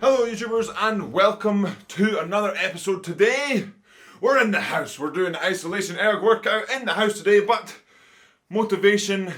Hello YouTubers and welcome to another episode. Today we're in the house. We're doing the isolation erg workout in the house today, but motivation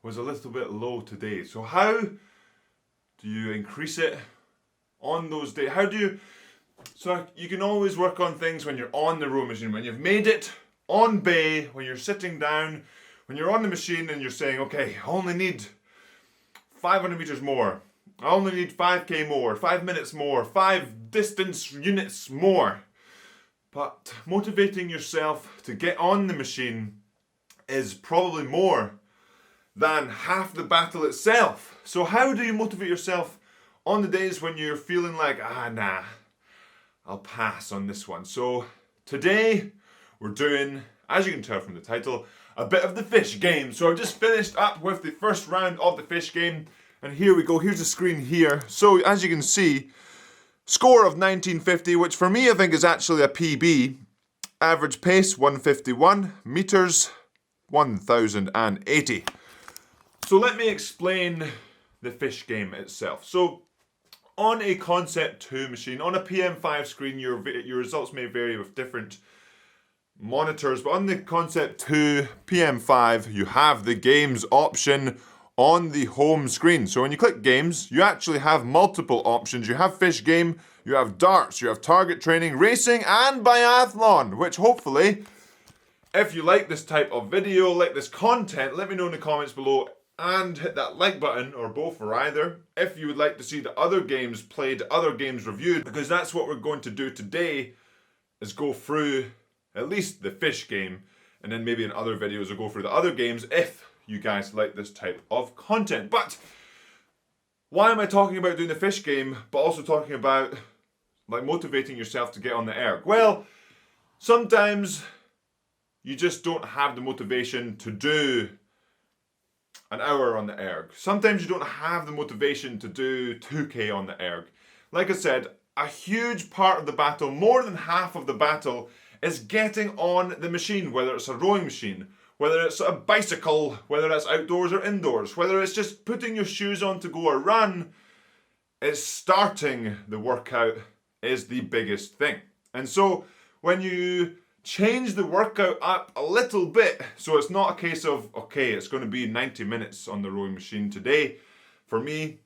was a little bit low today. So how do you increase it on those days? So you can always work on things when you're on the row machine, when you've made it on bay, when you're sitting down, when you're on the machine and you're saying, okay, I only need 500 meters more. I only need 5k more, 5 minutes more, 5 distance units more. But motivating yourself to get on the machine is probably more than half the battle itself. So how do you motivate yourself on the days when you're feeling like, nah, I'll pass on this one? So today we're doing, as you can tell from the title, a bit of the fish game. So I've just finished up with the first round of the fish game. And here we go, here's the screen here. So as you can see, score of 1950, which for me I think is actually a PB. Average pace 151, meters 1080. So let me explain the fish game itself. So on a Concept2 machine, on a PM5 screen, your results may vary with different monitors, but on the Concept2 PM5, you have the games option on the home screen. So when you click games, you actually have multiple options. You have fish game, you have darts, you have target training, racing, and biathlon, which hopefully, if you like this type of video, like this content, let me know in the comments below and hit that like button, or both or either, if you would like to see the other games played, other games reviewed, because that's what we're going to do today, is go through at least the fish game, and then maybe in other videos we'll go through the other games if you guys like this type of content. But why am I talking about doing the fish game, but also talking about like motivating yourself to get on the erg? Well, sometimes you just don't have the motivation to do an hour on the erg. Sometimes you don't have the motivation to do 2k on the erg. Like I said, a huge part of the battle, more than half of the battle, is getting on the machine, whether it's a rowing machine, whether it's a bicycle, whether it's outdoors or indoors, whether it's just putting your shoes on to go a run, it's starting the workout is the biggest thing. And so when you change the workout up a little bit, so it's not a case of, okay, it's going to be 90 minutes on the rowing machine today for me,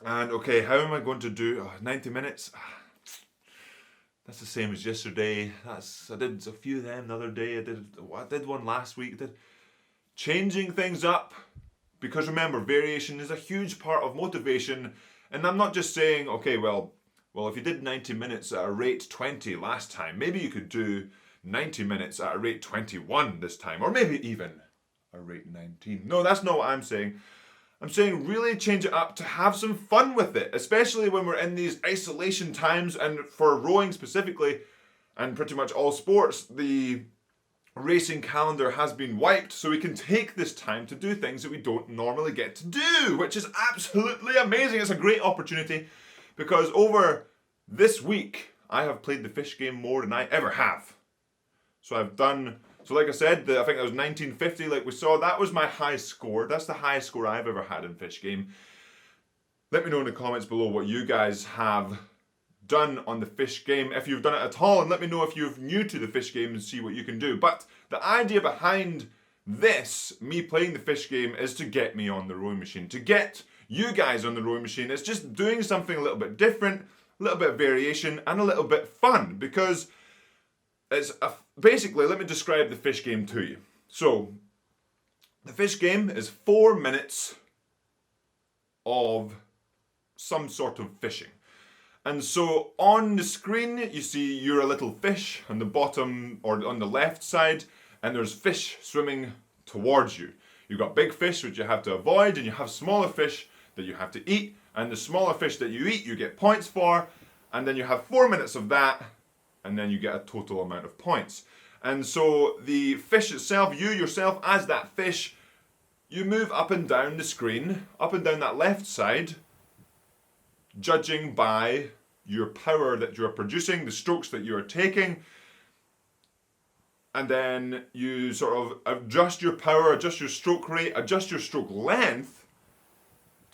and okay, how am I going to do 90 minutes? That's the same as yesterday. I did a few of them the other day. I did one last week. Changing things up, because remember, variation is a huge part of motivation. And I'm not just saying, okay, well, if you did 90 minutes at a rate 20 last time, maybe you could do 90 minutes at a rate 21 this time, or maybe even a rate 19. No, that's not what I'm saying. I'm saying really change it up to have some fun with it, especially when we're in these isolation times, and for rowing specifically, and pretty much all sports, the racing calendar has been wiped, so we can take this time to do things that we don't normally get to do, which is absolutely amazing. It's a great opportunity, because over this week, I have played the fish game more than I ever have. So like I said, I think that was 1950, like we saw. That was my high score. That's the highest score I've ever had in fish game. Let me know in the comments below what you guys have done on the fish game, if you've done it at all, and let me know if you're new to the fish game and see what you can do. But the idea behind this, me playing the fish game, is to get me on the rowing machine, to get you guys on the rowing machine. It's just doing something a little bit different, a little bit of variation, and a little bit fun, because basically, let me describe the fish game to you. So, the fish game is 4 minutes of some sort of fishing. And so, on the screen, you see you're a little fish on the bottom, or on the left side, and there's fish swimming towards you. You've got big fish, which you have to avoid, and you have smaller fish that you have to eat, and the smaller fish that you eat, you get points for, and then you have 4 minutes of that, and then you get a total amount of points. And so the fish itself, you yourself as that fish, you move up and down the screen, up and down that left side, judging by your power that you're producing, the strokes that you're taking, and then you sort of adjust your power, adjust your stroke rate, adjust your stroke length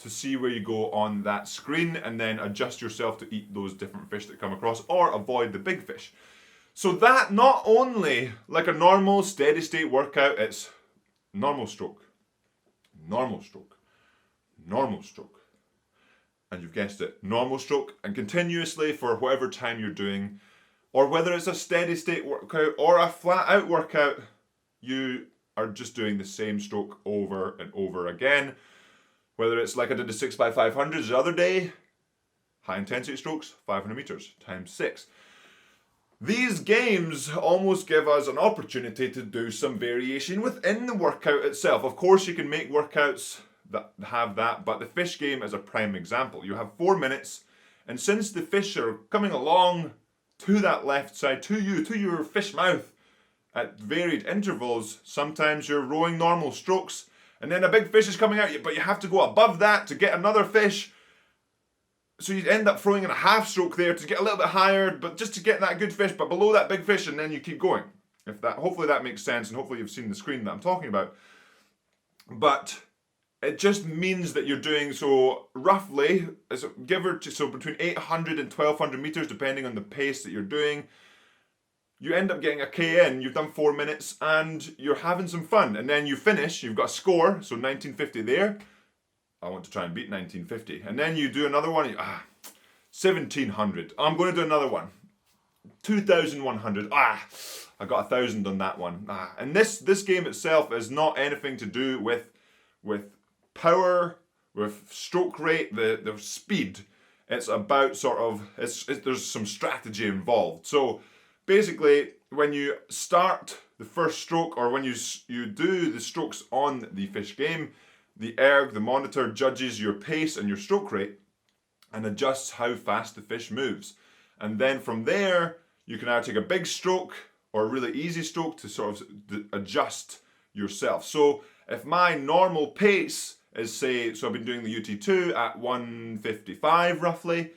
to see where you go on that screen, and then adjust yourself to eat those different fish that come across or avoid the big fish. So that not only like a normal steady state workout, it's normal stroke, normal stroke, normal stroke. And you've guessed it, normal stroke, and continuously for whatever time you're doing, or whether it's a steady state workout or a flat out workout, you are just doing the same stroke over and over again. Whether it's like I did the 6x500s the other day, high intensity strokes, 500 meters times 6. These games almost give us an opportunity to do some variation within the workout itself. Of course, you can make workouts that have that, but the fish game is a prime example. You have 4 minutes, and since the fish are coming along to that left side, to your fish mouth at varied intervals, sometimes you're rowing normal strokes, and then a big fish is coming at you, but you have to go above that to get another fish. So you end up throwing in a half stroke there to get a little bit higher, but just to get that good fish, but below that big fish, and then you keep going. Hopefully that makes sense, and hopefully you've seen the screen that I'm talking about. But it just means that you're doing so roughly, so between 800 and 1200 meters, depending on the pace that you're doing. You end up getting a K in, you've done 4 minutes, and you're having some fun. And then you finish, you've got a score, so 1950 there. I want to try and beat 1950. And then you do another one, 1700. I'm going to do another one. 2100. I got 1000 on that one. And this game itself is not anything to do with power, with stroke rate, the speed. It's about there's some strategy involved. So basically, when you start the first stroke, or when you do the strokes on the fish game, the erg, the monitor, judges your pace and your stroke rate and adjusts how fast the fish moves. And then from there, you can either take a big stroke or a really easy stroke to sort of adjust yourself. So if my normal pace is, say, so I've been doing the UT2 at 155 roughly,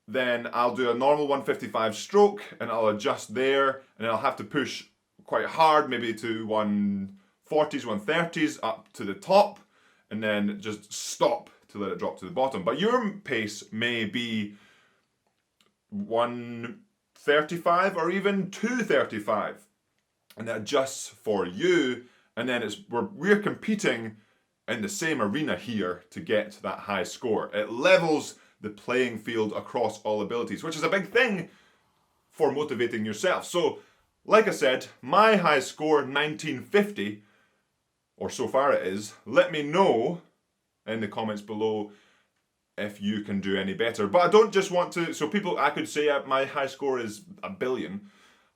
then I'll do a normal 155 stroke and I'll adjust there, and I'll have to push quite hard, maybe to 140s, 130s up to the top, and then just stop to let it drop to the bottom. But your pace may be 135 or even 235, and it adjusts for you, and then we're competing in the same arena here to get that high score. It levels the playing field across all abilities, which is a big thing for motivating yourself. So, like I said, my high score, 1950, or so far it is. Let me know in the comments below if you can do any better. But I don't just want to, I could say my high score is 1 billion.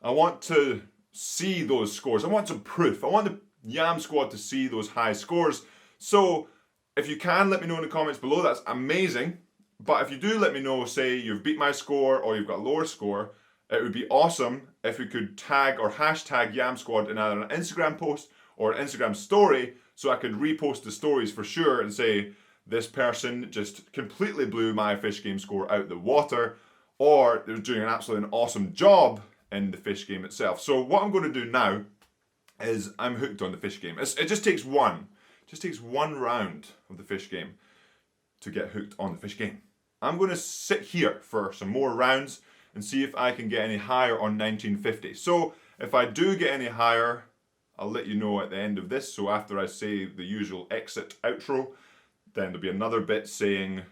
I want to see those scores. I want some proof. I want the Yam Squad to see those high scores. So, if you can, let me know in the comments below. That's amazing. But if you do let me know, say you've beat my score or you've got a lower score, it would be awesome if we could tag or hashtag Yam Squad in either an Instagram post or an Instagram story, so I could repost the stories for sure and say, this person just completely blew my fish game score out the water, or they're doing an absolutely awesome job in the fish game itself. So what I'm going to do now is I'm hooked on the fish game. It just takes one round of the fish game to get hooked on the fish game. I'm going to sit here for some more rounds and see if I can get any higher on 1950. So if I do get any higher, I'll let you know at the end of this. So after I say the usual exit outro, then there'll be another bit saying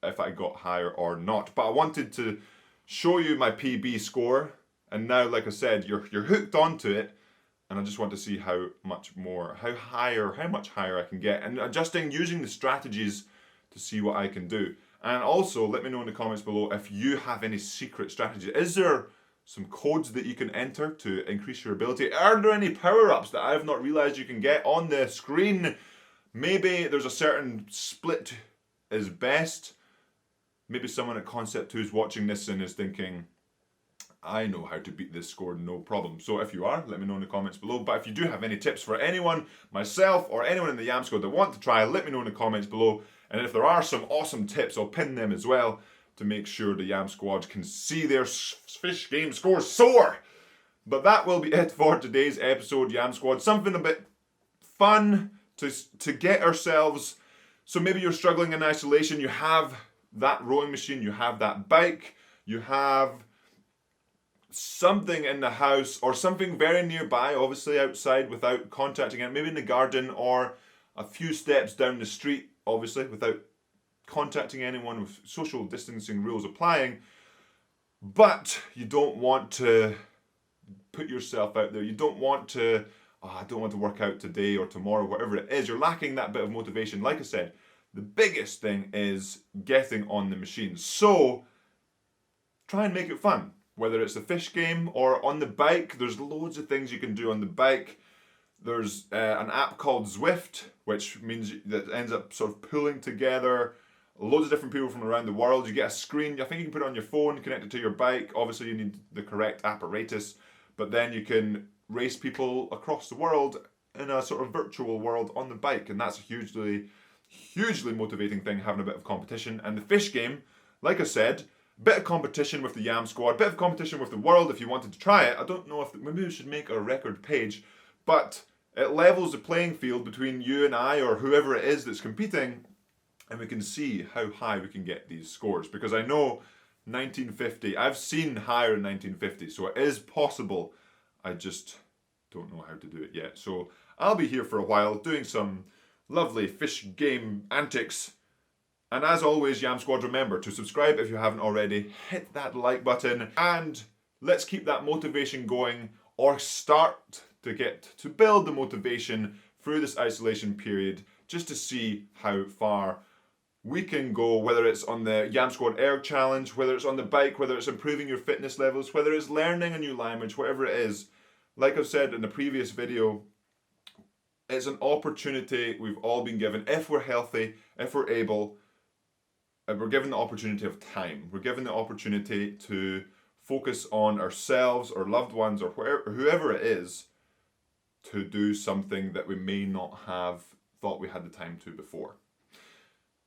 if I got higher or not. But I wanted to show you my PB score, and now, like I said, you're hooked onto it, and I just want to see how much higher I can get, and adjusting using the strategies to see what I can do. And also, let me know in the comments below if you have any secret strategies. Is there some codes that you can enter to increase your ability? Are there any power-ups that I have not realized you can get on the screen? Maybe there's a certain split is best. Maybe someone at Concept2 is watching this and is thinking, I know how to beat this score, no problem. So if you are, let me know in the comments below. But if you do have any tips for anyone, myself or anyone in the Yam Squad that want to try, let me know in the comments below. And if there are some awesome tips, I'll pin them as well to make sure the Yam Squad can see their fish game scores soar. But that will be it for today's episode, Yam Squad. Something a bit fun to get ourselves So maybe you're struggling in isolation, you have that rowing machine, you have that bike, you have something in the house or something very nearby, obviously outside without contacting it, maybe in the garden or a few steps down the street, obviously without contacting anyone with social distancing rules applying. But you don't want to put yourself out there. You don't want to, oh, I don't want to work out today or tomorrow, whatever it is. You're lacking that bit of motivation. Like I said, the biggest thing is getting on the machine. So try and make it fun. Whether it's a fish game or on the bike, there's loads of things you can do on the bike. There's an app called Zwift, which means that ends up sort of pulling together loads of different people from around the world. You get a screen, I think you can put it on your phone, connect it to your bike. Obviously you need the correct apparatus, but then you can race people across the world in a sort of virtual world on the bike, and that's a hugely motivating thing, having a bit of competition. And the fish game, like I said, bit of competition with the Yam Squad, bit of competition with the world if you wanted to try it. I don't know if, maybe we should make a record page, but it levels the playing field between you and I or whoever it is that's competing, and we can see how high we can get these scores. Because I know 1950, I've seen higher than 1950, so it is possible. I just don't know how to do it yet. So I'll be here for a while doing some lovely fish game antics. And as always, Yam Squad, remember to subscribe if you haven't already, hit that like button, and let's keep that motivation going, or start to build the motivation through this isolation period, just to see how far we can go, whether it's on the Yam Squad Air Challenge, whether it's on the bike, whether it's improving your fitness levels, whether it's learning a new language, whatever it is. Like I've said in the previous video, it's an opportunity we've all been given. If we're healthy, if we're able, we're given the opportunity of time. We're given the opportunity to focus on ourselves, our loved ones, or whoever it is, to do something that we may not have thought we had the time to before.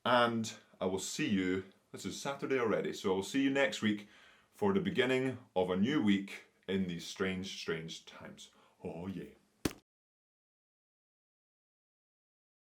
And I will see you, this is Saturday already, so I will see you next week for the beginning of a new week in these strange times. Oh yeah.